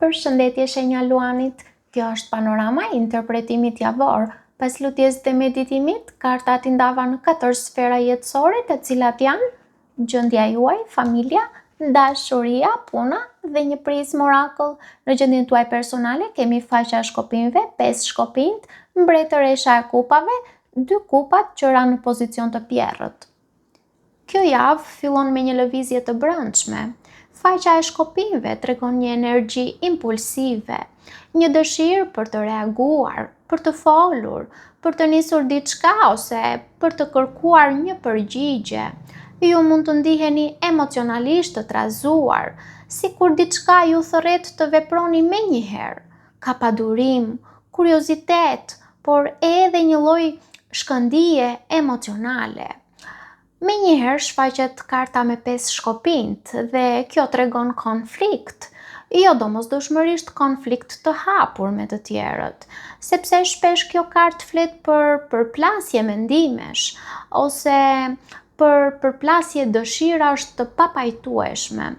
Përshëndetje shenja Luanit, kjo është panorama i interpretimit javor. Pas lutjes dhe meditimit, kartat i ndava në 4 sfera jetësore, të cilat janë gjendja juaj, familja, dashuria, puna dhe një prizmë orakull. Në gjendjen tuaj personale kemi faqja e shkopinjve, 5 shkopinjt, mbretëresha e kupave, 2 kupat që ranë në pozicion të pjerrët. Kjo javë fillon me një lëvizje të brendshme. Faqja e shkopinjve tregon një energji impulsive, një dëshirë për të reaguar, për të folur, për të nisur diçka ose për të kërkuar një përgjigje. Ju mund të ndiheni emocionalisht të trazuar, sikur diçka ju thërret të veproni menjëherë. Ka padurim, kuriozitet, por edhe një lloj shkëndije emocionale. Menjëherë shfaqet karta me 5 shkopinjt dhe kjo tregon konflikt, jo domosdoshmërisht konflikt të hapur me të tjerët, sepse shpesh kjo kartë flet për përplasje mendimesh ose për përplasje dëshirash të papajtueshme.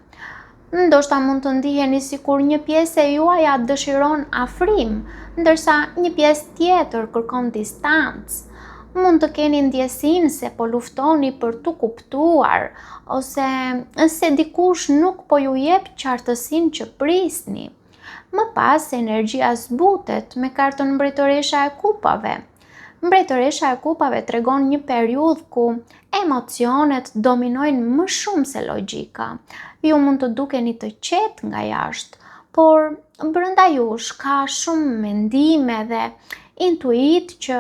Ndoshta mund të ndiheni sikur një pjesë e juaj atë dëshiron afrim, ndërsa një pjesë tjetër kërkon distancë. Mund të keni ndjesinë se po luftoni për t'u kuptuar, ose se dikush nuk po ju jep qartësinë që prisni. Më pas, energjia zbutet me kartën mbretëresha e kupave. Mbretëresha e kupave tregon një periudhë ku emocionet dominojnë më shumë se logjika. Ju mund të dukeni të qetë nga jashtë, por brenda jush ka shumë mendime dhe intuit që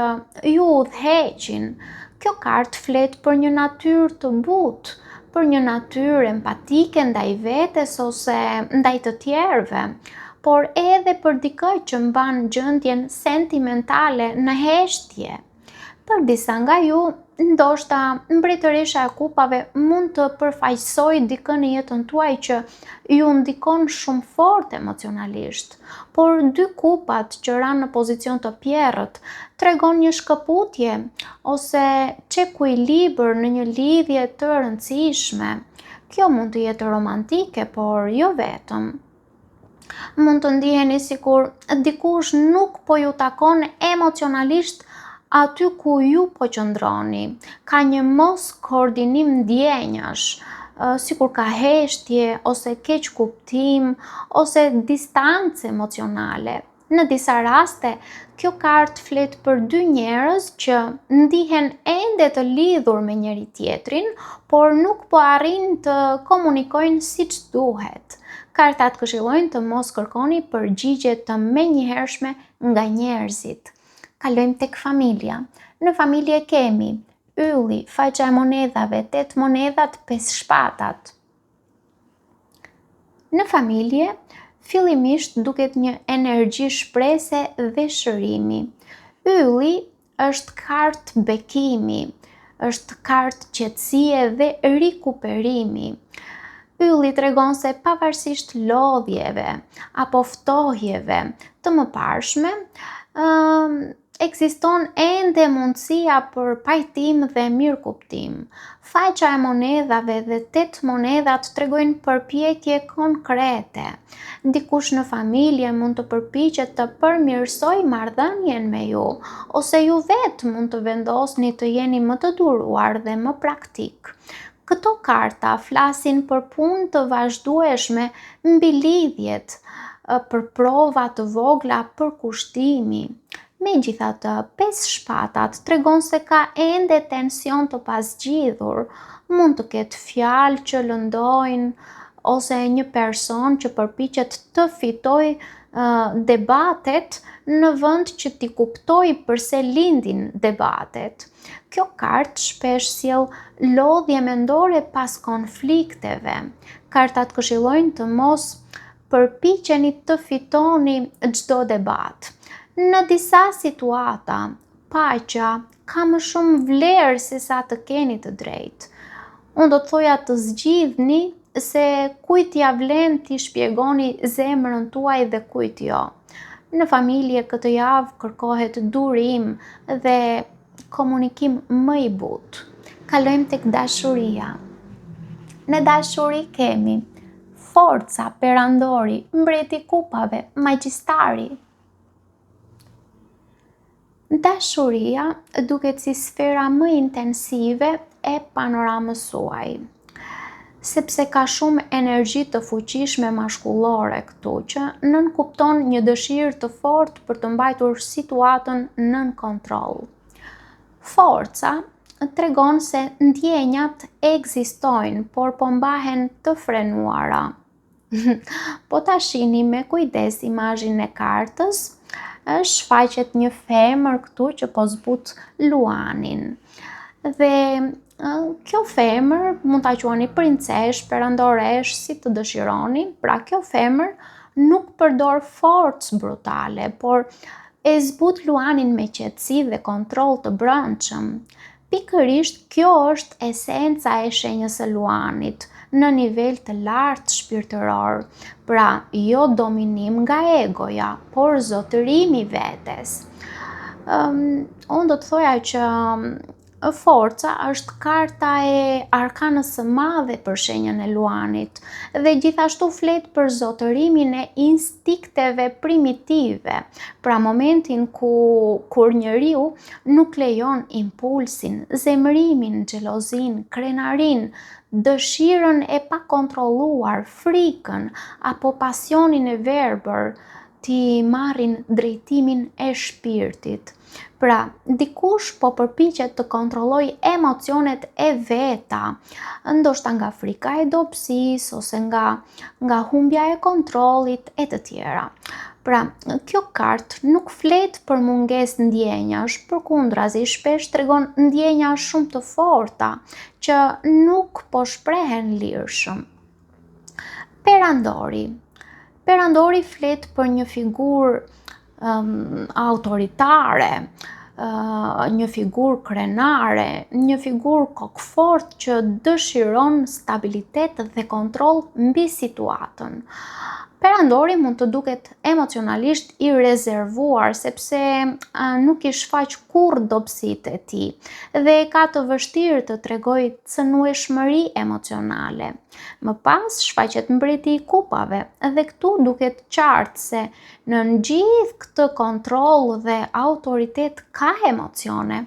ju udhëheqin. Kjo kartë flet për një natyrë të butë, për një natyrë empatike ndaj vetes ose ndaj të tjerëve, por edhe për dikë që mban gjendjen sentimentale në heshtje. Për disa nga ju, ndoshta mbretëresha e kupave mund të përfaqësojë dikë në jetën tuaj që ju ndikon shumë fort emocionalisht, por 2 kupat që ranë në pozicion të pjerrët tregon një shkëputje ose çekuilibër në një lidhje të rëndësishme. Kjo mund të jetë romantike, por jo vetëm. Mund të ndiheni sikur dikush nuk po ju takon emocionalisht aty ku ju po qëndroni. Ka një mos koordinim ndjenjash, sikur ka heshtje ose keq kuptim ose distancë emocionale. Në disa raste, kjo kartë flet për 2 njerëz që ndihen ende të lidhur me njëri tjetrin, por nuk po arrin të komunikojnë siç duhet. Kartat këshillojnë të mos kërkoni përgjigje të menjëhershme nga njerëzit. Kalojmë tek familja. Në familje kemi ylli, faqja e monedhave, 8 monedhat, 5 shpatat. Në familje, fillimisht duket një energji shprese dhe shërimi. Ylli është kartë bekimi, është kartë qetësie dhe rikuperimi. Ylli tregon se pavarësisht lodhjeve apo ftohjeve të mëparshme, ekziston ende mundësia për pajtim dhe mirëkuptim. Faqja e monedhave dhe 8 monedhat tregojnë përpjekje konkrete. Dikush në familje mund të përpiqet të përmirësojë marrëdhënien me ju, ose ju vetë mund të vendosni të jeni më të duruar dhe më praktik. Këto karta flasin për punë të vazhdueshme mbi lidhjet, për prova të vogla për kushtimi. Megjithatë, 5 shpatat tregon se ka ende tension të pasgjidhur. Mund të ketë fjalë që lëndojnë ose një person që përpiqet të fitojë debatet në vend që t'i kuptojë pse lindin debatet. Kjo kartë shpesh sjell lodhje mendore pas konflikteve. Kartat këshillojnë të mos përpiqeni të fitoni çdo debat. Në disa situata, paqja ka më shumë vlerë se sa të keni të drejtë. Unë do të thoja të zgjidhni se kujt ja vlen t'i shpjegoni zemrën tuaj dhe kujt jo. Në familje këtë javë kërkohet durim dhe komunikim më i butë. Kalojmë tek dashuria. Në dashuri kemi Forca, perandori, mbreti i kupave, magjistari. Dashuria duket si sfera më intensive e panoramës suaj, sepse ka shumë energji të fuqishme mashkullore këtu që nënkupton një dëshirë të fortë për të mbajtur situatën nën kontroll. Forca tregon se ndjenjat ekzistojnë, por po mbahen të frenuara. Po ta shihni me kujdes imazhin e kartës, shfaqet një femër këtu që po zbut luanin. Dhe kjo femër mund ta quani princesh, perandoresh, si të dëshironi. Pra kjo femër nuk përdor forcë brutale, por e zbut luanin me qetësi dhe kontroll të brendshëm. Pikërisht kjo është esenca e shenjës së luanit në nivel të lartë shpirtëror. Pra, jo dominim nga egoja, por zotërimi vetes. Unë do të thoja që forca është karta e arkanës së madhe për shenjën e luanit dhe gjithashtu flet për zotërimin e instinkteve primitive, pra momentin kur njeriu nuk lejon impulsin, zemrimin, xhelozin, krenarin, dëshirën e pakontrolluar, frikën apo pasionin e verbër t'i marrin drejtimin e shpirtit. Pra, dikush po përpiqet të kontrolloj emocionet e veta, ndoshta nga frika e dobësisë ose nga humbja e kontrollit e të tjera. Pra, kjo kartë nuk flet për mungesë ndjenjash, përkundrazi shpesh tregon ndjenja shumë të forta që nuk po shprehen lirshëm. Perandori flet për një figurë autoritare, një figurë krenare, një figurë kokfort që dëshiron stabilitet dhe kontroll mbi situatën. Perandori mund të duket emocionalisht i rezervuar sepse nuk i shfaq kurrë dobësitë e tij dhe ka të vështirë të tregojë cënueshmëri emocionale. Më pas shfaqet mbreti i kupave dhe këtu duket qartë se nën gjithë këtë kontroll dhe autoritet ka emocione,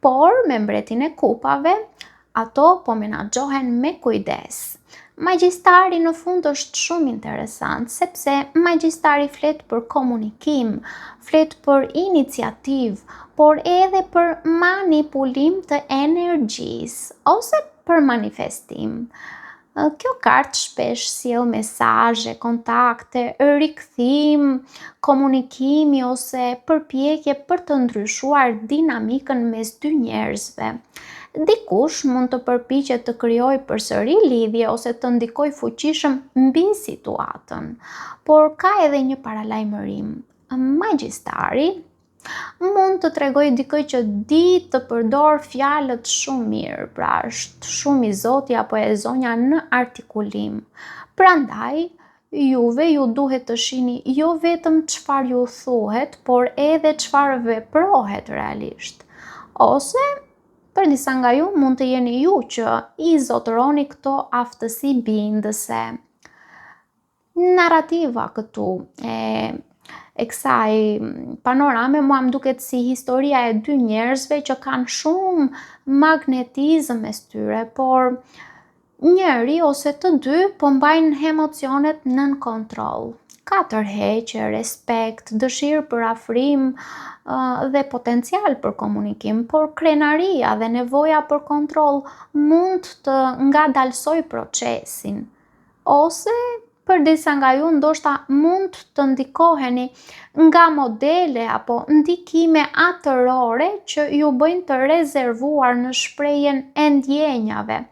por me mbretin e kupave ato po menaxhohen me kujdes. Magjistari në fund është shumë interesant, sepse magjistari flet për komunikim, flet për iniciativë, por edhe për manipulim të energjisë, ose për manifestim. Kjo kartë shpesh sjell mesazhe, kontakte, rikthim, komunikimi ose përpjekje për të ndryshuar dinamikën mes dy njerëzve. Dikush mund të përpiqet të krijojë përsëri lidhje ose të ndikojë fuqishëm mbi situatën, por ka edhe një paralajmërim. Magjistari mund të tregojë dikë që di të përdor fjalët shumë mirë, pra është shumë i zoti apo e zonja në artikulim. Prandaj, juve ju duhet të shihni jo vetëm çfarë ju thuhet, por edhe çfarë veprohet realisht. Ose për disa nga ju mund të jeni ju që i zotëroni këto aftësi bindëse. Narrativa këtu e kësaj panorame mua më duket si historia e dy njerëzve që kanë shumë magnetizëm mes tyre, por njëri ose të dy po mbajnë emocionet nën kontroll. Ka tërheqje, respekt, dëshirë për afrim dhe potencial për komunikim, por krenaria dhe nevoja për kontroll mund të ngadalsoj procesin. Ose për disa nga ju ndoshta mund të ndikoheni nga modele apo ndikime atërore që ju bëjnë të rezervuar në shprehjen e ndjenjave,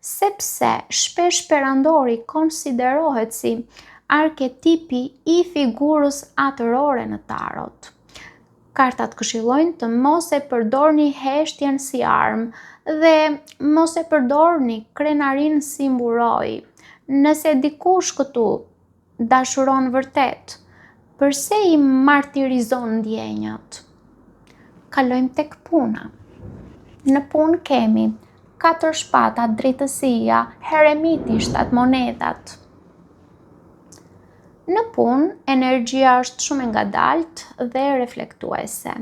sepse shpesh perandori konsiderohet si arketipi i figurës atërore në tarot. Kartat këshillojnë të mos e përdorni heshtjen si armë dhe mos e përdorni krenarin si mburoj. Nëse dikush këtu dashuron vërtet, përse i martirizon ndjenjat? Kalojmë tek puna. Në punë kemi 4 shpatat, drejtësia, heremiti, 7 monedat. Në punë, energjia është shumë e ngadaltë dhe reflektuese.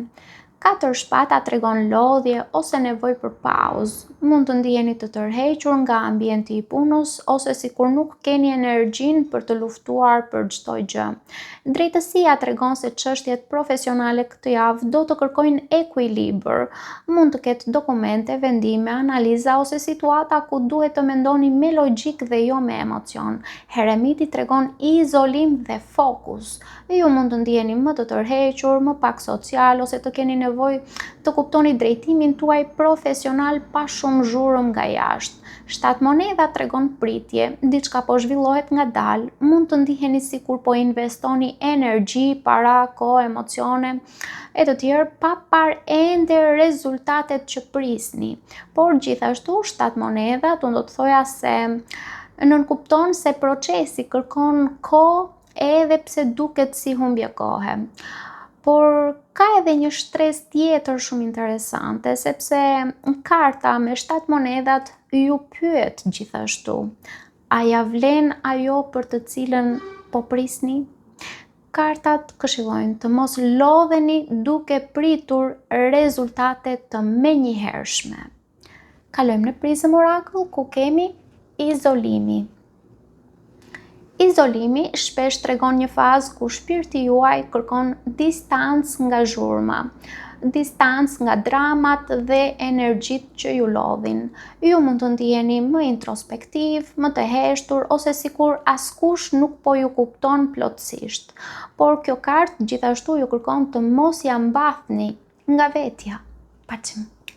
4 shpata tregon lodhje ose nevojë për pauzë. Mund të ndiheni të tërhequr nga ambienti i punës ose sikur nuk keni energjinë për të luftuar për çdo gjë. Drejtësia tregon se çështjet profesionale këtë javë do të kërkojnë ekuilibër. Mund të ketë dokumente, vendime, analiza ose situata ku duhet të mendoni me logjik dhe jo me emocion. Heremiti tregon izolim dhe fokus. Ju mund të ndiheni më të tërhequr, më pak social ose të keni nevojë të kuptoni drejtimin tuaj profesional pa shumë zhurmë nga jashtë. 7 monedha tregon pritje, diçka po zhvillohet ngadalë, mund të ndiheni sikur po investoni energji, para, kohë, emocione e të tjerë pa parë ende rezultatet që prisni. Por gjithashtu 7 monedha do të thoja se nënkupton se procesi kërkon kohë edhe pse duket si humbje kohe. Por ka edhe një shtresë tjetër shumë interesante, sepse karta me 7 monedhat ju pyet gjithashtu. A ja vlen ajo për të cilën po prisni? Kartat këshillojnë të mos lodheni duke pritur rezultate të menjëhershme. Kalojmë në prizëm orakull ku kemi izolimi. Izolimi shpesh tregon një fazë ku shpirti juaj kërkon distancë nga zhurma, distancë nga dramat dhe energjitë që ju lodhin. Ju mund të ndiheni më introspektiv, më të heshtur ose sikur askush nuk po ju kupton plotësisht. Por kjo kartë gjithashtu ju kërkon të mos ja mbathni nga vetja. Paçim.